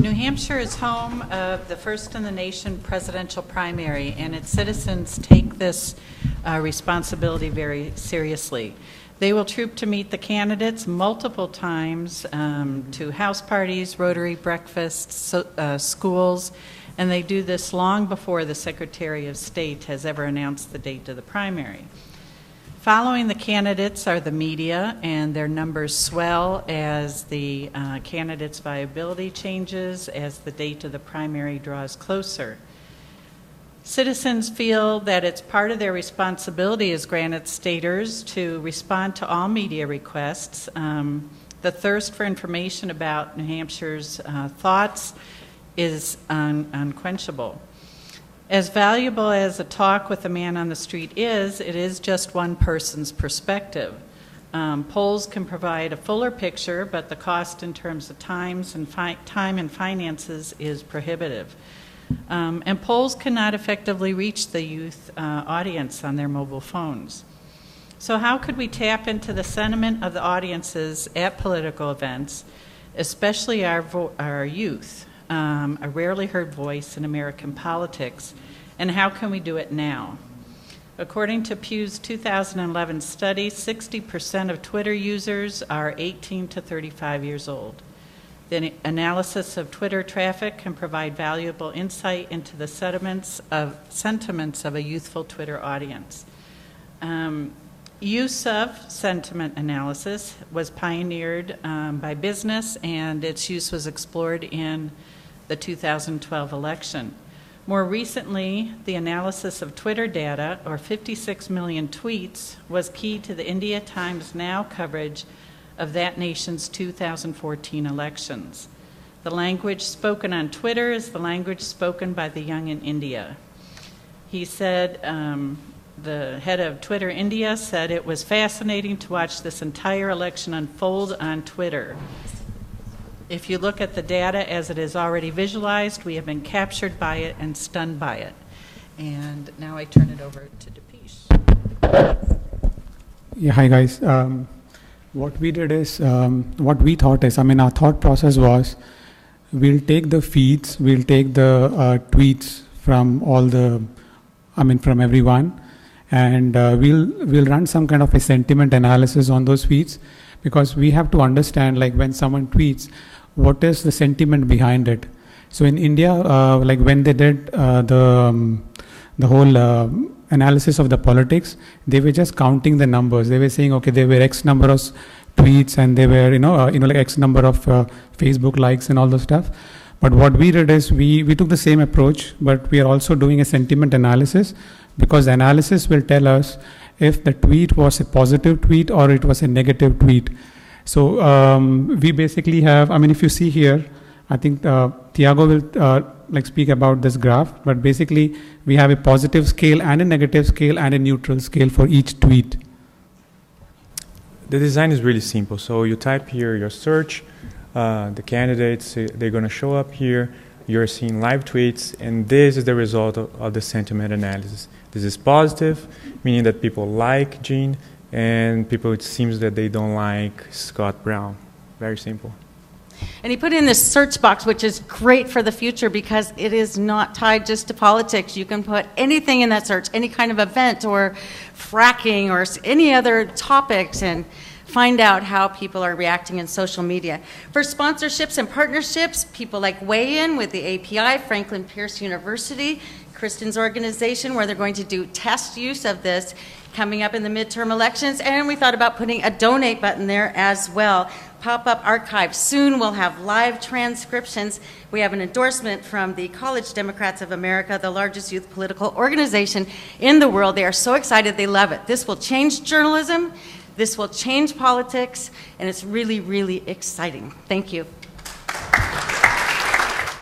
New Hampshire is home of the first in the nation presidential primary, and its citizens take this responsibility very seriously. They will troop to meet the candidates multiple times to house parties, Rotary breakfasts, schools, and they do this long before the Secretary of State has ever announced the date of the primary. Following the candidates are the media, and their numbers swell as the candidates' viability changes as the date of the primary draws closer. Citizens feel that it's part of their responsibility as Granite Staters to respond to all media requests. The thirst for information about New Hampshire's thoughts is unquenchable. As valuable as a talk with a man on the street is, it is just one person's perspective. Polls can provide a fuller picture, but the cost in terms of time and finances is prohibitive. And polls cannot effectively reach the youth audience on their mobile phones. So how could we tap into the sentiment of the audiences at political events, especially our youth, a rarely heard voice in American politics, and how can we do it now? According to Pew's 2011 study, 60% of Twitter users are 18 to 35 years old. The analysis of Twitter traffic can provide valuable insight into the sentiments of a youthful Twitter audience. Use of sentiment analysis was pioneered by business, and its use was explored in the 2012 election. More recently, the analysis of Twitter data, or 56 million tweets, was key to the India Times Now coverage of that nation's 2014 elections. The language spoken on Twitter is the language spoken by the young in India. He said, the head of Twitter India said, it was fascinating to watch this entire election unfold on Twitter. If you look at the data as it is already visualized, we have been captured by it and stunned by it. And now I turn it over to Deepesh. Yeah, hi guys. What we did is, what we thought is, our thought process was, we'll take the feeds, we'll take the tweets from all the, from everyone, and we'll run some kind of a sentiment analysis on those feeds, because we have to understand, like when someone tweets, what is the sentiment behind it. So in India, like when they did the whole analysis of the politics, they were just counting the numbers. They were saying, okay, there were X number of tweets, and there were, like X number of Facebook likes and all those stuff. But what we did is we took the same approach, but we are also doing a sentiment analysis, because the analysis will tell us if the tweet was a positive tweet or it was a negative tweet. So we basically have, if you see here, I think Tiago will speak about this graph, but basically we have a positive scale and a negative scale and a neutral scale for each tweet. The design is really simple. So you type here your search, the candidates, they're going to show up here. You're seeing live tweets, and this is the result of the sentiment analysis. This is positive, meaning that people like Gene, and people, it seems that they don't like Scott Brown. Very simple. And he put in this search box, which is great for the future because it is not tied just to politics. You can put anything in that search, any kind of event or fracking or any other topics, and find out how people are reacting in social media. For sponsorships and partnerships, people like Wayin with the API, Franklin Pierce University, Kristen's organization, where they're going to do test use of this coming up in the midterm elections, and we thought about putting a donate button there as well. Pop-up archive. Soon we'll have live transcriptions. We have an endorsement from the College Democrats of America, the largest youth political organization in the world. They are so excited, they love it. This will change journalism, this will change politics, and it's really, really exciting. Thank you.